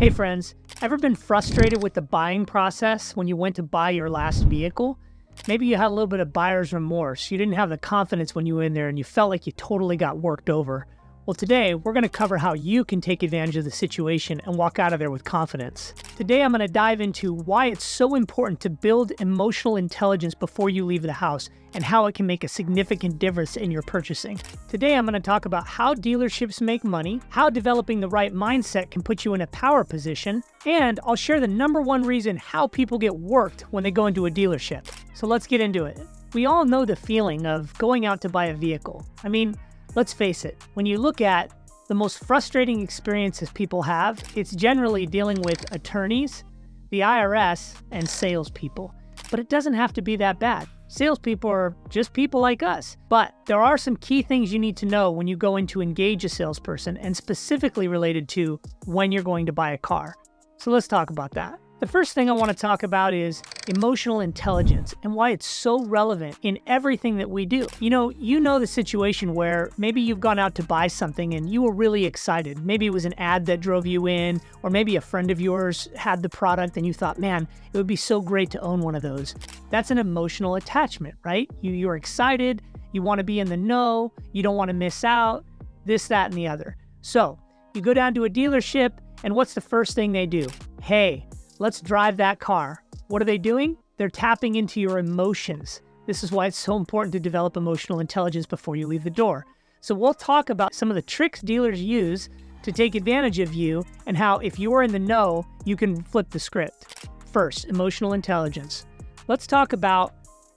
Hey friends, ever been frustrated with the buying process when you went to buy your last vehicle? Maybe you had a little bit of buyer's remorse. You didn't have the confidence when you were in there and you felt like you totally got worked over. Well, today we're going to cover how you can take advantage of the situation and walk out of there with confidence. Today I'm going to dive into why it's so important to build emotional intelligence before you leave the house and how it can make a significant difference in your purchasing. Today I'm going to talk about how dealerships make money, how developing the right mindset can put you in a power position, and I'll share the #1 reason how people get worked when they go into a dealership. So let's get into it. We all know the feeling of going out to buy a vehicle. I mean, let's face it, when you look at the most frustrating experiences people have, it's generally dealing with attorneys, the IRS, and salespeople. But it doesn't have to be that bad. Salespeople are just people like us. But there are some key things you need to know when you go in to engage a salesperson, and specifically related to when you're going to buy a car. So let's talk about that. The first thing I want to talk about is emotional intelligence and why it's so relevant in everything that we do. You know the situation where maybe you've gone out to buy something and you were really excited. Maybe it was an ad that drove you in, or maybe a friend of yours had the product and you thought, man, it would be so great to own one of those. That's an emotional attachment, right? You're excited, you want to be in the know, you don't want to miss out, this, that, and the other. So you go down to a dealership and what's the first thing they do? Hey, let's drive that car. What are they doing? They're tapping into your emotions. This is why it's so important to develop emotional intelligence before you leave the door. So we'll talk about some of the tricks dealers use to take advantage of you and how if you are in the know, you can flip the script. First, emotional intelligence. Let's talk about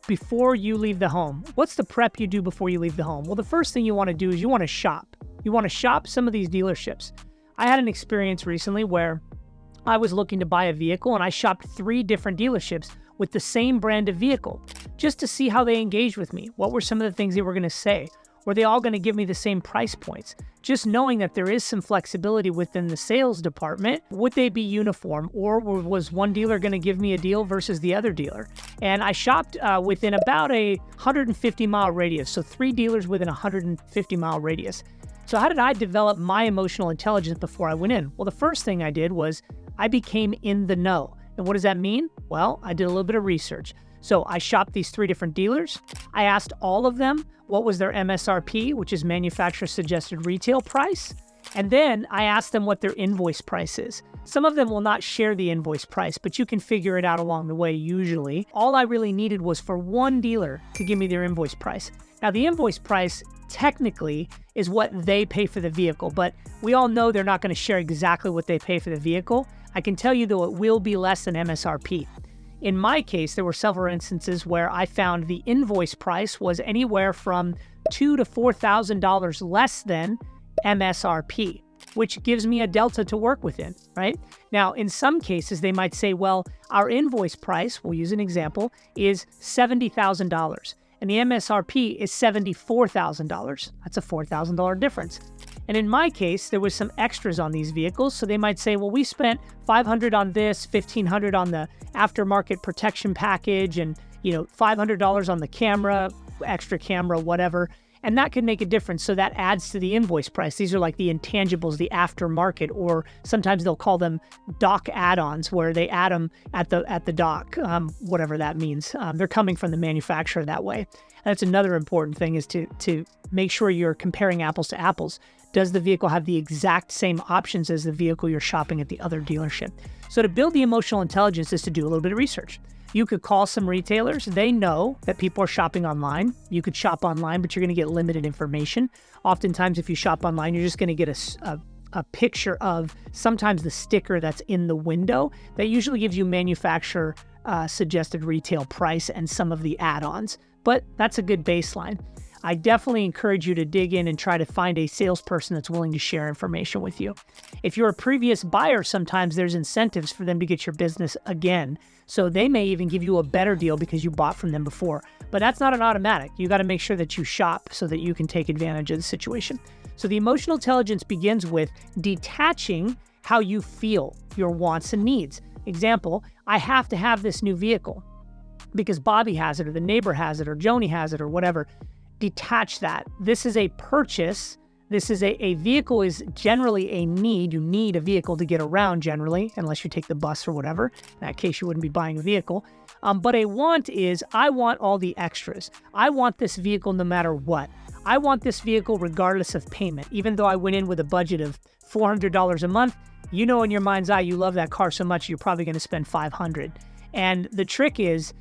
before you leave the home. What's the prep you do before you leave the home? Well, the first thing you want to do is you want to shop. You want to shop some of these dealerships. I had an experience recently where I was looking to buy a vehicle and I shopped 3 different dealerships with the same brand of vehicle just to see how they engaged with me. What were some of the things they were going to say? Were they all going to give me the same price points? Just knowing that there is some flexibility within the sales department, would they be uniform, or was one dealer going to give me a deal versus the other dealer? And I shopped within about a 150-mile radius, so 3 dealers within a 150-mile radius. So how did I develop my emotional intelligence before I went in? Well, the first thing I did was I became in the know. And what does that mean? Well, I did a little bit of research. So I shopped these 3 different dealers. I asked all of them what was their MSRP, which is manufacturer suggested retail price. And then I asked them what their invoice price is. Some of them will not share the invoice price, but you can figure it out along the way usually. All I really needed was for one dealer to give me their invoice price. Now the invoice price technically is what they pay for the vehicle, but we all know they're not going to share exactly what they pay for the vehicle. I can tell you though, it will be less than MSRP. In my case, there were several instances where I found the invoice price was anywhere from $2,000 to $4,000 less than MSRP, which gives me a delta to work within, right? Now, in some cases, they might say, well, our invoice price, we'll use an example, is $70,000. And the MSRP is $74,000. That's a $4,000 difference. And in my case, there was some extras on these vehicles. So they might say, well, we spent $500 on this, $1,500 on the aftermarket protection package, and $500 on the camera, extra camera, whatever. And that could make a difference. So that adds to the invoice price. These are like the intangibles, the aftermarket, or sometimes they'll call them dock add-ons, where they add them at the dock, whatever that means. They're coming from the manufacturer that way. And that's another important thing, is to make sure you're comparing apples to apples. Does the vehicle have the exact same options as the vehicle you're shopping at the other dealership? So to build the emotional intelligence is to do a little bit of research. You could call some retailers. They know that people are shopping online. You could shop online, but you're going to get limited information. Oftentimes, if you shop online, you're just going to get a picture of sometimes the sticker that's in the window that usually gives you manufacturer suggested retail price and some of the add-ons. But that's a good baseline. I definitely encourage you to dig in and try to find a salesperson that's willing to share information with you. If you're a previous buyer, sometimes there's incentives for them to get your business again. So they may even give you a better deal because you bought from them before. But that's not an automatic. You got to make sure that you shop so that you can take advantage of the situation. So the emotional intelligence begins with detaching how you feel, your wants and needs. Example, I have to have this new vehicle because Bobby has it, or the neighbor has it, or Joni has it, or whatever. Detach that. This is a purchase This is a vehicle is generally a need. You need a vehicle to get around generally, unless you take the bus or whatever. In that case, you wouldn't be buying a vehicle. But a want is, I want all the extras. I want this vehicle no matter what. I want this vehicle regardless of payment. Even though I went in with a budget of $400 a month, you know in your mind's eye, you love that car so much, you're probably going to spend $500. And the trick is,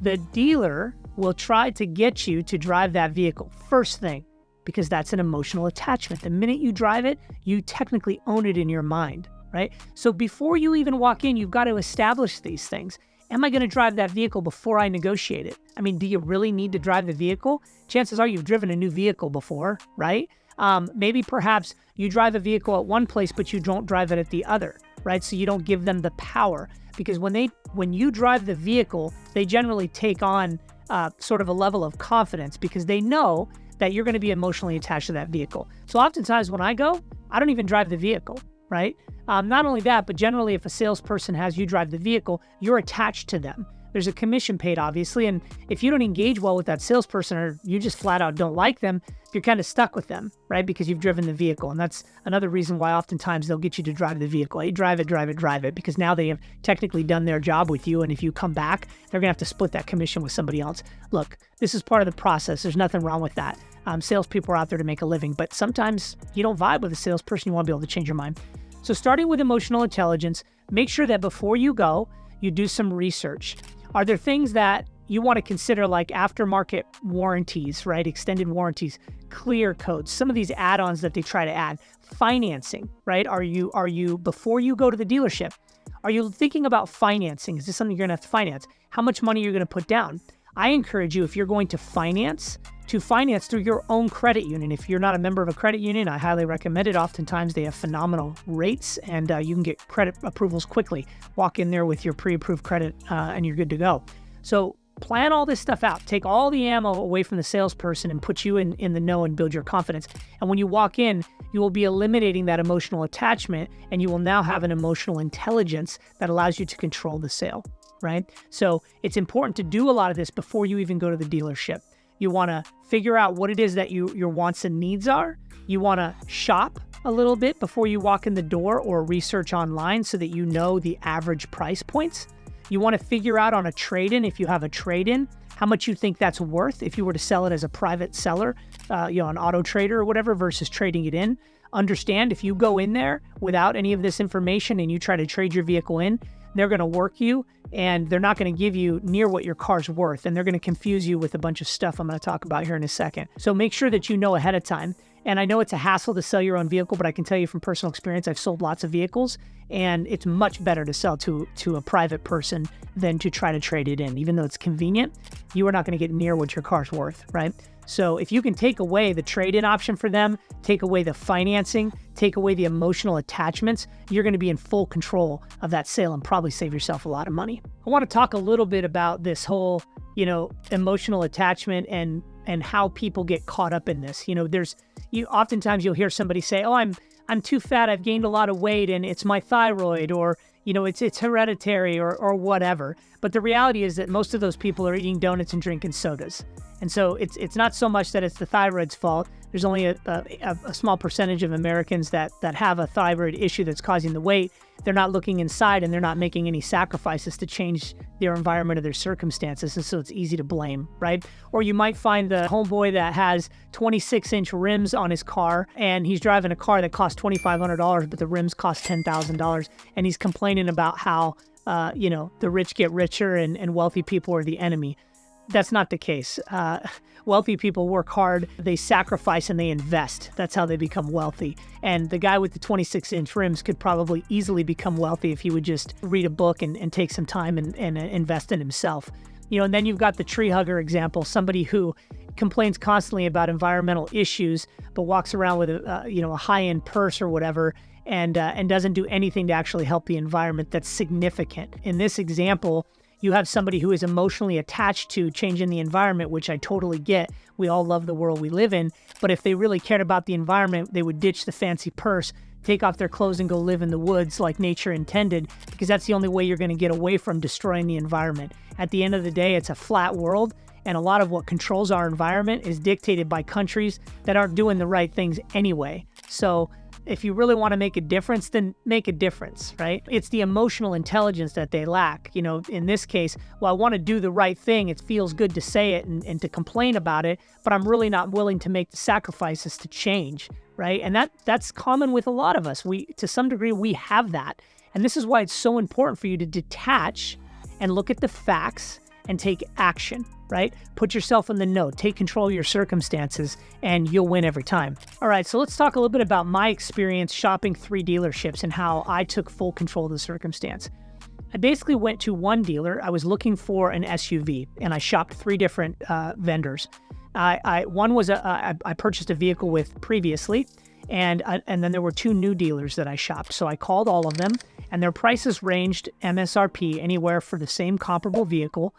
the dealer will try to get you to drive that vehicle first thing, because that's an emotional attachment. The minute you drive it, you technically own it in your mind, right? So before you even walk in, you've got to establish these things. Am I going to drive that vehicle before I negotiate it? I mean, do you really need to drive the vehicle? Chances are you've driven a new vehicle before, right? Maybe perhaps you drive a vehicle at one place, but you don't drive it at the other, right? So you don't give them the power, because when you drive the vehicle, they generally take on sort of a level of confidence, because they know that you're going to be emotionally attached to that vehicle. So oftentimes when I go, I don't even drive the vehicle, right? Not only that, but generally if a salesperson has you drive the vehicle, you're attached to them. There's a commission paid, obviously, and if you don't engage well with that salesperson, or you just flat out don't like them, you're kind of stuck with them, right? Because you've driven the vehicle. And that's another reason why oftentimes they'll get you to drive the vehicle. Hey, drive it, because now they have technically done their job with you. And if you come back, they're gonna have to split that commission with somebody else. Look, this is part of the process. There's nothing wrong with that. Salespeople are out there to make a living, but sometimes you don't vibe with a salesperson, you wanna be able to change your mind. So starting with emotional intelligence, make sure that before you go, you do some research. Are there things that you want to consider, like aftermarket warranties, right? Extended warranties, clear codes, some of these add-ons that they try to add, financing, right? Are you before you go to the dealership, are you thinking about financing? Is this something you're going to have to finance? How much money you're going to put down? I encourage you, if you're going to finance through your own credit union. If you're not a member of a credit union, I highly recommend it. Oftentimes they have phenomenal rates, and you can get credit approvals quickly. Walk in there with your pre-approved credit and you're good to go. So plan all this stuff out. Take all the ammo away from the salesperson and put you in the know and build your confidence. And when you walk in, you will be eliminating that emotional attachment, and you will now have an emotional intelligence that allows you to control the sale, right? So it's important to do a lot of this before you even go to the dealership. You want to figure out what it is that your wants and needs are. You want to shop a little bit before you walk in the door, or research online so that you know the average price points. You want to figure out on a trade-in, if you have a trade-in, how much you think that's worth if you were to sell it as a private seller, an auto trader or whatever, versus trading it in. Understand, if you go in there without any of this information and you try to trade your vehicle in, they're going to work you, and they're not going to give you near what your car's worth, and they're going to confuse you with a bunch of stuff I'm going to talk about here in a second. So make sure that you know ahead of time. And I know it's a hassle to sell your own vehicle, but I can tell you from personal experience, I've sold lots of vehicles, and it's much better to sell to a private person than to try to trade it in. Even though it's convenient, you are not going to get near what your car's worth, right? So if you can take away the trade-in option for them, take away the financing, take away the emotional attachments, you're going to be in full control of that sale and probably save yourself a lot of money. I want to talk a little bit about this whole, emotional attachment and how people get caught up in this. Oftentimes you'll hear somebody say, "Oh, I'm too fat, I've gained a lot of weight, and it's my thyroid," or it's hereditary, or whatever. But the reality is that most of those people are eating donuts and drinking sodas. And so it's not so much that it's the thyroid's fault. There's only a small percentage of Americans that have a thyroid issue that's causing the weight. They're not looking inside, and they're not making any sacrifices to change their environment or their circumstances. And so it's easy to blame, right? Or you might find the homeboy that has 26-inch rims on his car, and he's driving a car that costs $2,500, but the rims cost $10,000. And he's complaining about how, the rich get richer and wealthy people are the enemy. That's not the case. Wealthy people work hard, they sacrifice, and they invest. That's how they become wealthy. And the guy with the 26-inch rims could probably easily become wealthy if he would just read a book and take some time and invest in himself. And then you've got the tree hugger example, somebody who complains constantly about environmental issues, but walks around with a high-end purse or whatever, and doesn't do anything to actually help the environment that's significant. In this example, you have somebody who is emotionally attached to changing the environment, which I totally get. We all love the world we live in. But if they really cared about the environment, they would ditch the fancy purse, take off their clothes, and go live in the woods like nature intended, because that's the only way you're going to get away from destroying the environment. At the end of the day, it's a flat world, And a lot of what controls our environment is dictated by countries that aren't doing the right things anyway. So if you really want to make a difference, then make a difference, right? It's the emotional intelligence that they lack. You know, in this case, well, I want to do the right thing. It feels good to say it and to complain about it, but I'm really not willing to make the sacrifices to change, right? And that's common with a lot of us. To some degree, we have that. And this is why it's so important for you to detach and look at the facts and take action, right? Put yourself in the know, take control of your circumstances, and you'll win every time. All right, so let's talk a little bit about my experience shopping 3 dealerships and how I took full control of the circumstance. I basically went to one dealer. I was looking for an SUV, and I shopped 3 different vendors. One was I purchased a vehicle with previously, and then there were 2 new dealers that I shopped. So I called all of them, and their prices ranged MSRP anywhere for the same comparable vehicle,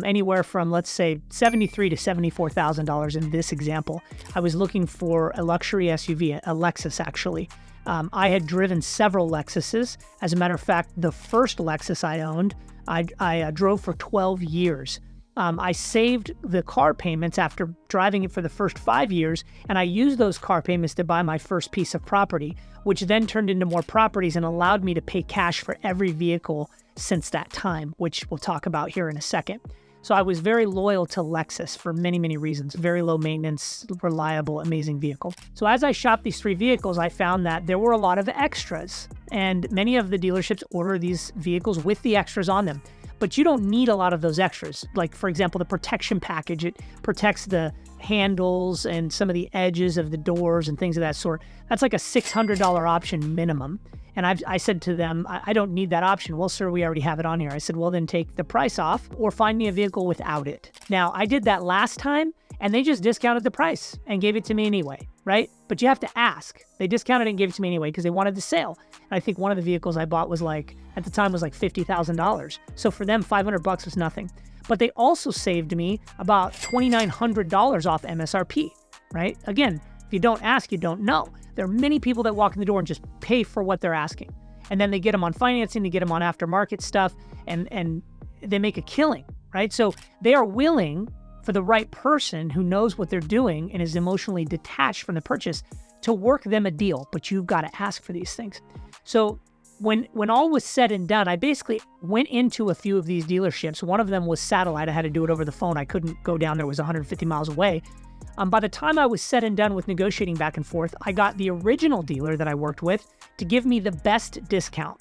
anywhere from, let's say, $73,000 to $74,000 in this example. I was looking for a luxury SUV, a Lexus actually. I had driven several Lexuses. As a matter of fact, the first Lexus I owned, I drove for 12 years. I saved the car payments after driving it for the first 5 years, and I used those car payments to buy my first piece of property, which then turned into more properties and allowed me to pay cash for every vehicle since that time, which we'll talk about here in a second. So I was very loyal to Lexus for many, many reasons. Very low maintenance, reliable, amazing vehicle. So as I shopped these 3 vehicles, I found that there were a lot of extras, and many of the dealerships order these vehicles with the extras on them. But you don't need a lot of those extras. Like, for example, the protection package, it protects the handles and some of the edges of the doors and things of that sort. That's like a $600 option minimum. And I said to them, I don't need that option. Well, sir, we already have it on here. I said, well, then take the price off or find me a vehicle without it. Now, I did that last time, and they just discounted the price and gave it to me anyway, right? But you have to ask. They discounted it and gave it to me anyway because they wanted the sale. And I think one of the vehicles I bought was at the time was like $50,000. So for them, $500 was nothing. But they also saved me about $2,900 off MSRP, right? Again, if you don't ask, you don't know. There are many people that walk in the door and just pay for what they're asking. And then they get them on financing, they get them on aftermarket stuff, and they make a killing, right? So they are willing, for the right person who knows what they're doing and is emotionally detached from the purchase, to work them a deal, but you've got to ask for these things. So when all was said and done, I basically went into a few of these dealerships. One of them was satellite. I had to do it over the phone. I couldn't go down there. It was 150 miles away. By the time I was said and done with negotiating back and forth, I got the original dealer that I worked with to give me the best discount.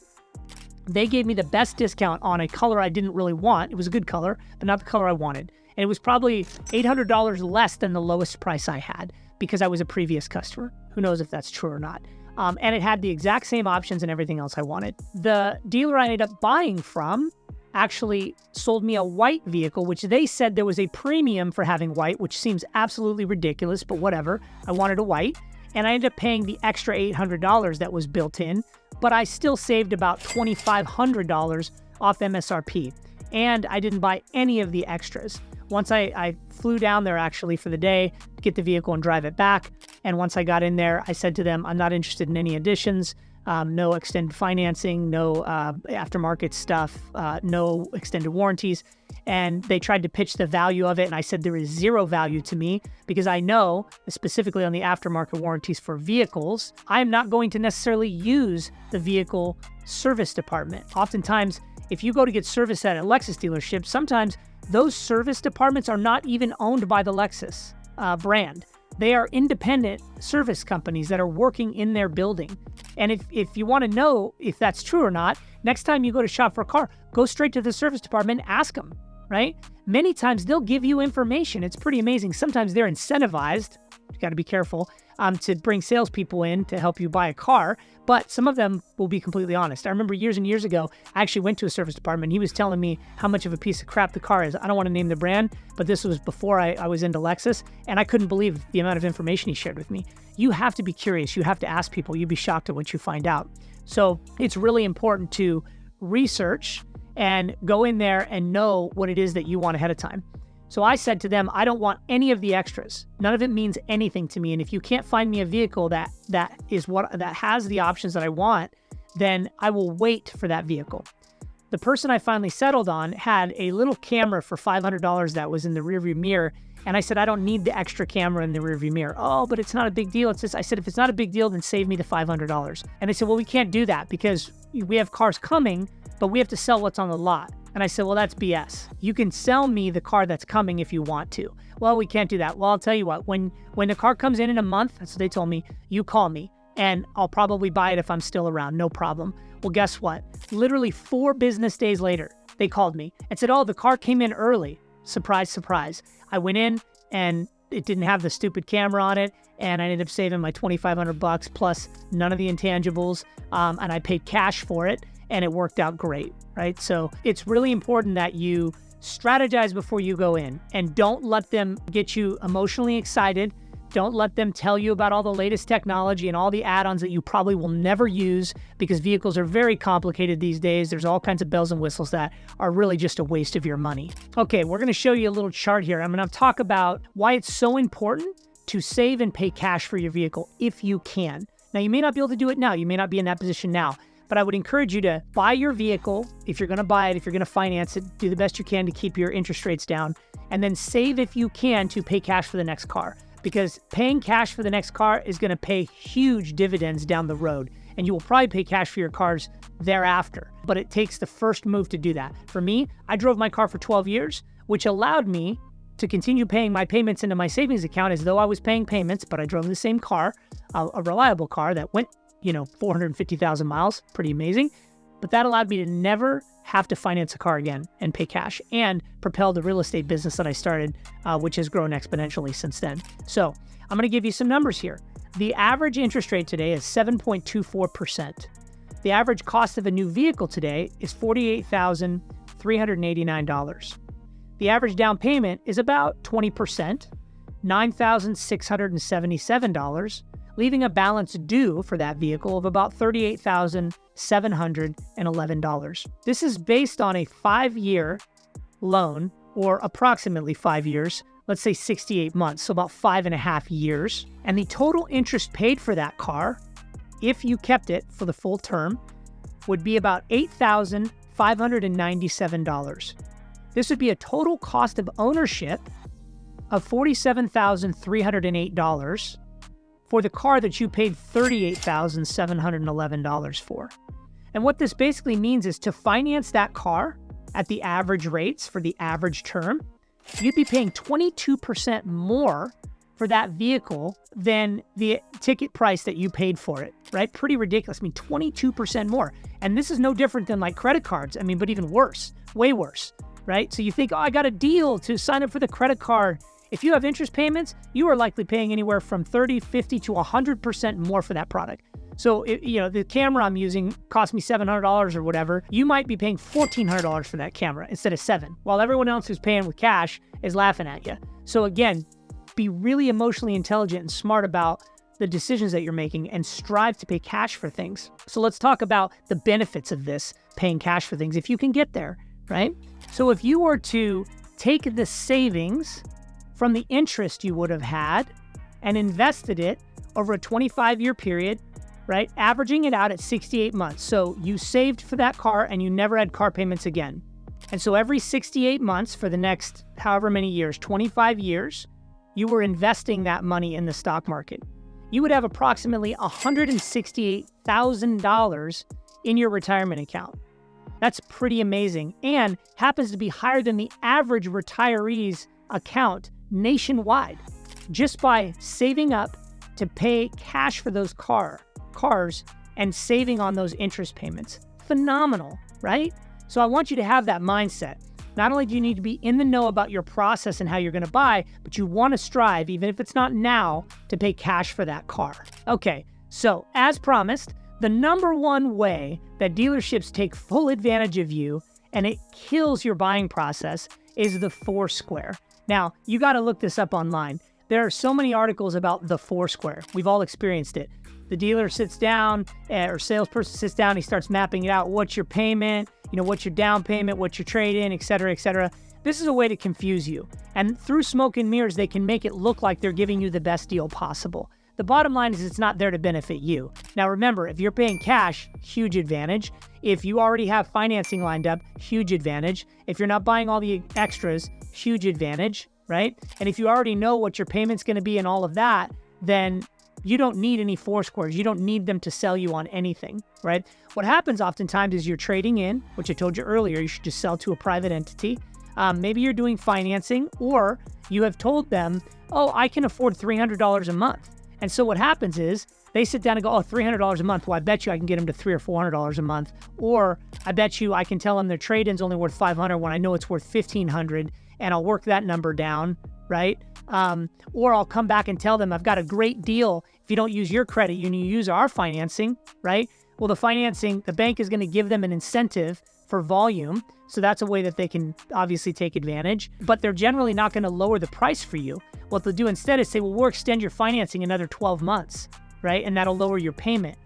They gave me the best discount on a color I didn't really want. It was a good color, but not the color I wanted. And it was probably $800 less than the lowest price I had because I was a previous customer. Who knows if that's true or not. And it had the exact same options and everything else I wanted. The dealer I ended up buying from actually sold me a white vehicle, which they said there was a premium for having white, which seems absolutely ridiculous, but whatever. I wanted a white, and I ended up paying the extra $800 that was built in, but I still saved about $2,500 off MSRP, and I didn't buy any of the extras. Once I flew down there actually for the day to get the vehicle and drive it back, and once I got in there, I said to them, I'm not interested in any additions. No extended financing, no aftermarket stuff, no extended warranties. And they tried to pitch the value of it. And I said, there is zero value to me because I know, specifically on the aftermarket warranties for vehicles, I'm not going to necessarily use the vehicle service department. Oftentimes, if you go to get service at a Lexus dealership, sometimes those service departments are not even owned by the Lexus brand. They are independent service companies that are working in their building. And if you want to know if that's true or not, next time you go to shop for a car, go straight to the service department and ask them, right? Many times they'll give you information. It's pretty amazing. Sometimes they're incentivized, you got to be careful, to bring salespeople in to help you buy a car, but some of them will be completely honest. I remember years and years ago, I actually went to a service department. He was telling me how much of a piece of crap the car is. I don't want to name the brand, but this was before I was into Lexus, and I couldn't believe the amount of information he shared with me. You have to be curious. You have to ask people. You'd be shocked at what you find out. So it's really important to research and go in there and know what it is that you want ahead of time. So I said to them, I don't want any of the extras. None of it means anything to me. And if you can't find me a vehicle that has the options that I want, then I will wait for that vehicle. The person I finally settled on had a little camera for $500 that was in the rearview mirror. And I said, I don't need the extra camera in the rearview mirror. Oh, but it's not a big deal. It's just, I said, if it's not a big deal, then save me the $500. And they said, well, we can't do that because we have cars coming, but we have to sell what's on the lot. And I said, well, that's BS. You can sell me the car that's coming if you want to. Well, we can't do that. Well, I'll tell you what, when the car comes in a month, that's what they told me, you call me and I'll probably buy it if I'm still around. No problem. Well, guess what? Literally 4 business days later, they called me and said, oh, the car came in early. Surprise, surprise. I went in and it didn't have the stupid camera on it. And I ended up saving my $2,500 plus none of the intangibles. And I paid cash for it and it worked out great, right? So it's really important that you strategize before you go in and don't let them get you emotionally excited. Don't let them tell you about all the latest technology and all the add-ons that you probably will never use because vehicles are very complicated these days. There's all kinds of bells and whistles that are really just a waste of your money. Okay, we're going to show you a little chart here. I'm going to talk about why it's so important to save and pay cash for your vehicle if you can. Now, you may not be able to do it now. You may not be in that position now, but I would encourage you to buy your vehicle. If you're going to buy it, if you're going to finance it, do the best you can to keep your interest rates down, and then save if you can to pay cash for the next car. Because paying cash for the next car is going to pay huge dividends down the road. And you will probably pay cash for your cars thereafter. But it takes the first move to do that. For me, I drove my car for 12 years, which allowed me to continue paying my payments into my savings account as though I was paying payments, but I drove the same car, a reliable car that went, 450,000 miles. Pretty amazing. But that allowed me to never have to finance a car again and pay cash and propel the real estate business that I started, which has grown exponentially since then. So I'm going to give you some numbers here. The average interest rate today is 7.24%. The average cost of a new vehicle today is $48,389. The average down payment is about 20%, $9,677, leaving a balance due for that vehicle of about $38,711. This is based on a 5-year loan, or approximately 5 years, let's say 68 months, so about 5.5 years. And the total interest paid for that car, if you kept it for the full term, would be about $8,597. This would be a total cost of ownership of $47,308 for the car that you paid $38,711 for. And what this basically means is to finance that car at the average rates for the average term, you'd be paying 22% more for that vehicle than the ticket price that you paid for it, right? Pretty ridiculous. 22% more. And this is no different than like credit cards. But even worse, way worse, right? So you think, oh, I got a deal to sign up for the credit card. If you have interest payments, you are likely paying anywhere from 30, 50 to 100% more for that product. So, the camera I'm using cost me $700 or whatever. You might be paying $1,400 for that camera instead of $700, while everyone else who's paying with cash is laughing at you. So again, be really emotionally intelligent and smart about the decisions that you're making and strive to pay cash for things. So let's talk about the benefits of this, paying cash for things, if you can get there, right? So if you were to take the savings from the interest you would have had and invested it over a 25-year period, right? Averaging it out at 68 months. So you saved for that car and you never had car payments again. And so every 68 months for the next however many years, 25 years, you were investing that money in the stock market. You would have approximately $168,000 in your retirement account. That's pretty amazing, and happens to be higher than the average retiree's account nationwide, just by saving up to pay cash for those cars and saving on those interest payments. Phenomenal, right? So I want you to have that mindset. Not only do you need to be in the know about your process and how you're going to buy, but you want to strive, even if it's not now, to pay cash for that car. Okay, so as promised, the number one way that dealerships take full advantage of you and it kills your buying process is the Foursquare. Now, you got to look this up online. There are so many articles about the Foursquare. We've all experienced it. The dealer sits down, or salesperson sits down, he starts mapping it out. What's your payment? What's your down payment? What's your trade-in, et cetera, et cetera. This is a way to confuse you. And through smoke and mirrors, they can make it look like they're giving you the best deal possible. the bottom line is it's not there to benefit you. Now remember, if you're paying cash, huge advantage. If you already have financing lined up, huge advantage. If you're not buying all the extras, huge advantage, right? And if you already know what your payment's going to be and all of that, then you don't need any Foursquares. You don't need them to sell you on anything, right? What happens oftentimes is you're trading in, which I told you earlier, you should just sell to a private entity. Maybe you're doing financing, or you have told them, oh, I can afford $300 a month. And so what happens is they sit down and go, oh, $300 a month. Well, I bet you I can get them to $300 or $400 a month. Or I bet you I can tell them their trade-in's only worth $500 when I know it's worth $1,500, and I'll work that number down, right? Or I'll come back and tell them I've got a great deal. If you don't use your credit, you use our financing, right? Well, the financing, the bank is going to give them an incentive for volume. So that's a way that they can obviously take advantage, but they're generally not going to lower the price for you. What they'll do instead is say, well, we'll extend your financing another 12 months, right? And that'll lower your payment.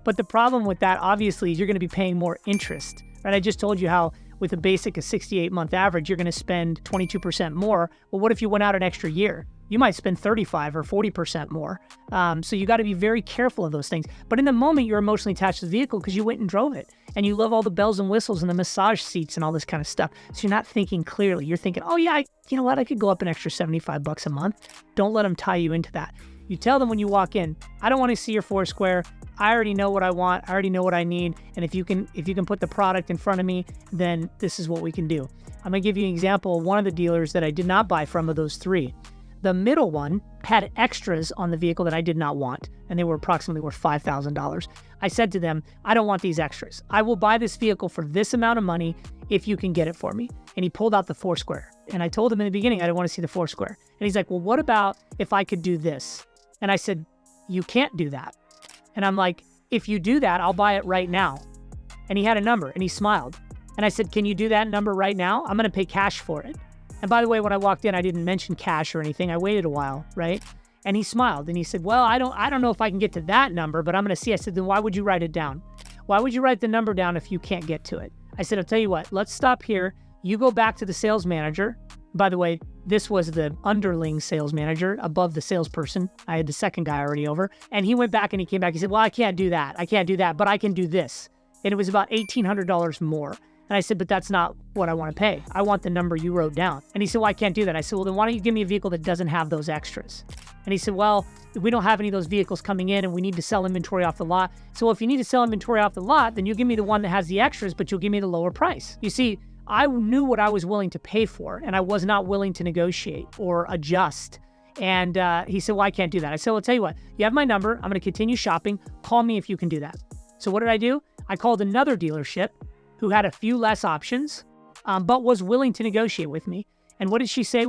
But the problem with that, obviously, is you're going to be paying more interest, right? I just told you how with a basic, a 68-month average, you're going to spend 22% more. Well, what if you went out an extra year? You might spend 35 or 40% more. So you got to be very careful of those things. But in the moment, you're emotionally attached to the vehicle because you went and drove it. And you love all the bells and whistles and the massage seats and all this kind of stuff. So you're not thinking clearly. You're thinking, oh yeah, you know what? I could go up an extra 75 bucks a month. Don't let them tie you into that. You tell them when you walk in, I don't want to see your Foursquare. I already know what I want. I already know what I need. And if you can put the product in front of me, then this is what we can do. I'm going to give you an example of one of the dealers that I did not buy from of those three. The middle one had extras on the vehicle that I did not want, and they were approximately worth $5,000. I said to them, I don't want these extras. I will buy this vehicle for this amount of money if you can get it for me. And he pulled out the Foursquare. And I told him in the beginning, I didn't want to see the Foursquare. And he's like, well, what about if I could do this? And I said, you can't do that. And I'm like, if you do that, I'll buy it right now. And he had a number and he smiled. And I said, can you do that number right now? I'm going to pay cash for it. And by the way, when I walked in, I didn't mention cash or anything. I waited a while, right? And he smiled and he said, well, I don't know if I can get to that number, but I'm going to see. I said, then why would you write it down? Why would you write the number down if you can't get to it? I said, I'll tell you what, let's stop here. You go back to the sales manager. By the way, this was the underling sales manager above the salesperson. I had the second guy already over. And he went back and he came back. He said, well, I can't do that. I can't do that, but I can do this. And it was about $1,800 more. And I said, but that's not what I want to pay. I want the number you wrote down. And he said, well, I can't do that. I said, well, then why don't you give me a vehicle that doesn't have those extras? And he said, well, we don't have any of those vehicles coming in and we need to sell inventory off the lot. So if you need to sell inventory off the lot, then you give me the one that has the extras, but you'll give me the lower price. You see, I knew what I was willing to pay for, and I was not willing to negotiate or adjust. And he said, well, I can't do that. I said, well, I'll tell you what, you have my number. I'm going to continue shopping. Call me if you can do that. So what did I do? I called another dealership who had a few less options, but was willing to negotiate with me. And what did she say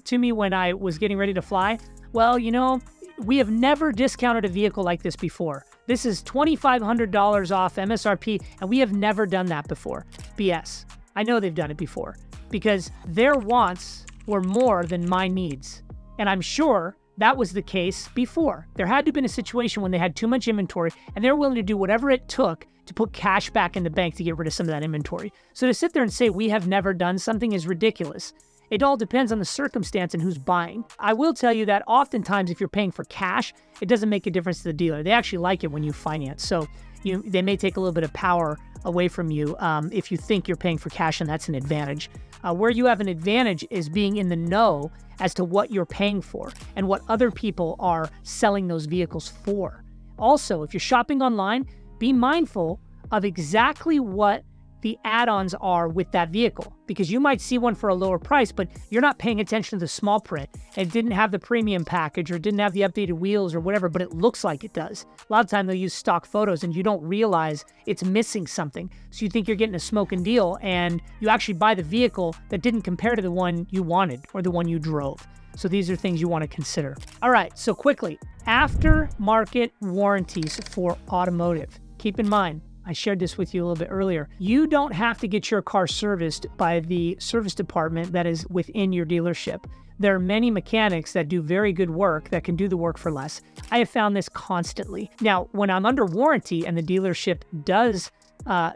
to me when I was getting ready to fly? Well, you know, we have never discounted a vehicle like this before. This is $2,500 off MSRP, and we have never done that before. BS. I know they've done it before because their wants were more than my needs. And I'm sure that was the case before. There had to have been a situation when they had too much inventory and they're willing to do whatever it took to put cash back in the bank to get rid of some of that inventory. So to sit there and say we have never done something is ridiculous. It all depends on the circumstance and who's buying. I will tell you that oftentimes if you're paying for cash, it doesn't make a difference to the dealer. They actually like it when you finance. So they may take a little bit of power away from you if you think you're paying for cash, and that's an advantage. Where you have an advantage is being in the know as to what you're paying for and what other people are selling those vehicles for. Also, if you're shopping online, be mindful of exactly what the add-ons are with that vehicle, because you might see one for a lower price, but you're not paying attention to the small print. It didn't have the premium package or didn't have the updated wheels or whatever, but it looks like it does. A lot of time they'll use stock photos and you don't realize it's missing something. So you think you're getting a smoking deal and you actually buy the vehicle that didn't compare to the one you wanted or the one you drove. So these are things you want to consider. All right, so quickly, aftermarket warranties for automotive. Keep in mind, I shared this with you a little bit earlier. You don't have to get your car serviced by the service department that is within your dealership. There are many mechanics that do very good work that can do the work for less. I have found this constantly. Now, when I'm under warranty and the dealership does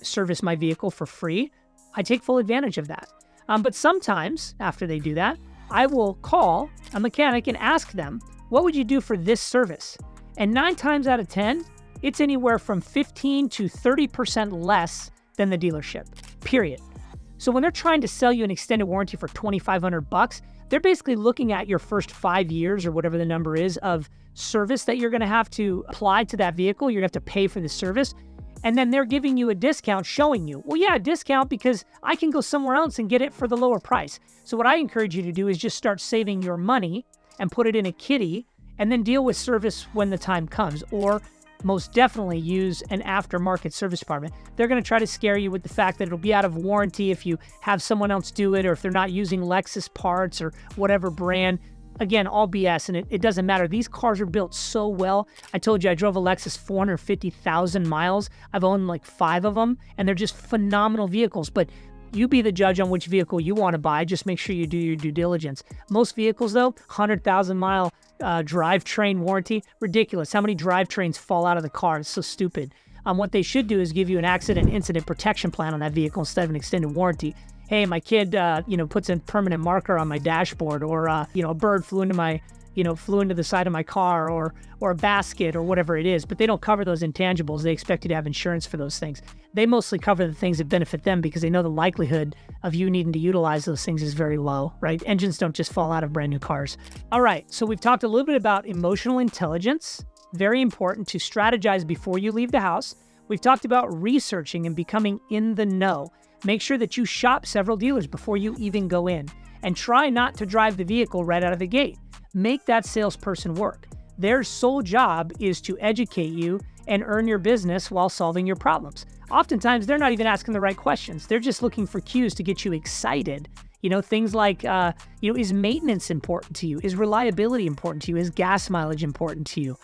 service my vehicle for free, I take full advantage of that. But sometimes after they do that, I will call a mechanic and ask them, What would you do for this service? And 9 times out of 10, it's anywhere from 15 to 30% less than the dealership, period. So when they're trying to sell you an extended warranty for $2,500, they're basically looking at your first 5 years or whatever the number is of service that you're going to have to apply to that vehicle. You're going to have to pay for the service. And then they're giving you a discount showing you, well, yeah, a discount because I can go somewhere else and get it for the lower price. So what I encourage you to do is just start saving your money and put it in a kitty and then deal with service when the time comes. Or most definitely use an aftermarket service department. They're going to try to scare you with the fact that it'll be out of warranty if you have someone else do it, or if they're not using Lexus parts or whatever brand. Again, all BS, and it doesn't matter. These cars are built so well. I told you I drove a Lexus 450,000 miles. I've owned like 5 of them, and they're just phenomenal vehicles. But you be the judge on which vehicle you want to buy. Just make sure you do your due diligence. Most vehicles, though, 100,000-mile drivetrain warranty, ridiculous. How many drivetrains fall out of the car? It's so stupid. What they should do is give you an accident incident protection plan on that vehicle instead of an extended warranty. Hey, my kid, puts a permanent marker on my dashboard, or a bird flew into the side of my car, or a basket, or whatever it is. But they don't cover those intangibles. They expect you to have insurance for those things. They mostly cover the things that benefit them because they know the likelihood of you needing to utilize those things is very low, right? Engines don't just fall out of brand new cars. All right, so we've talked a little bit about emotional intelligence. Very important to strategize before you leave the house. We've talked about researching and becoming in the know. Make sure that you shop several dealers before you even go in, and try not to drive the vehicle right out of the gate. Make that salesperson work. Their sole job is to educate you and earn your business while solving your problems. Oftentimes, they're not even asking the right questions. They're just looking for cues to get you excited. Things like, is maintenance important to you? Is reliability important to you? Is gas mileage important to you?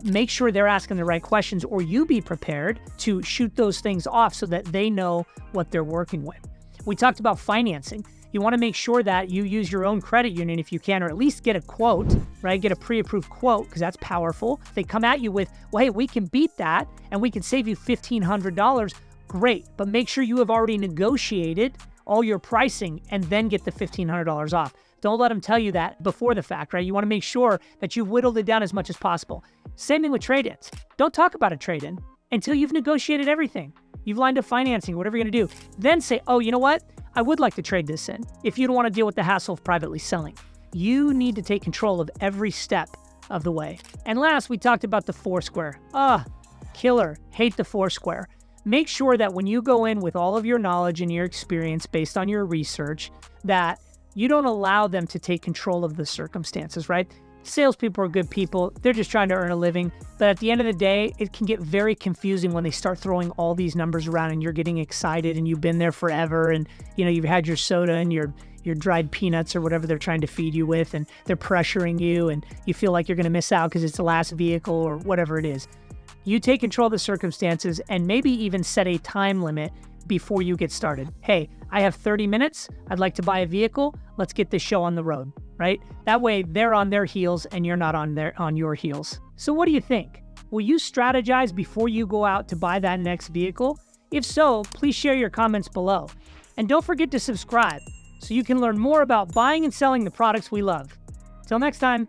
Make sure they're asking the right questions, or you be prepared to shoot those things off so that they know what they're working with. We talked about financing. You want to make sure that you use your own credit union if you can, or at least get a quote, right? Get a pre-approved quote, because that's powerful. If they come at you with, well, hey, we can beat that and we can save you $1,500, great. But make sure you have already negotiated all your pricing and then get the $1,500 off. Don't let them tell you that before the fact, right? You want to make sure that you've whittled it down as much as possible. Same thing with trade-ins. Don't talk about a trade-in until you've negotiated everything. You've lined up financing, whatever you're going to do. Then say, oh, you know what? I would like to trade this in. If you don't want to deal with the hassle of privately selling, you need to take control of every step of the way. And last, we talked about the Foursquare. Killer. Hate the Foursquare. Make sure that when you go in with all of your knowledge and your experience based on your research, that you don't allow them to take control of the circumstances, right? Salespeople are good people. They're just trying to earn a living. But at the end of the day, it can get very confusing when they start throwing all these numbers around and you're getting excited and you've been there forever, and you've had your soda and your dried peanuts or whatever they're trying to feed you with, and they're pressuring you and you feel like you're going to miss out because it's the last vehicle or whatever it is. You take control of the circumstances and maybe even set a time limit before you get started. Hey, I have 30 minutes. I'd like to buy a vehicle. Let's get this show on the road, right? That way they're on their heels and you're not on your heels. So what do you think? Will you strategize before you go out to buy that next vehicle? If so, please share your comments below. And don't forget to subscribe so you can learn more about buying and selling the products we love. Till next time.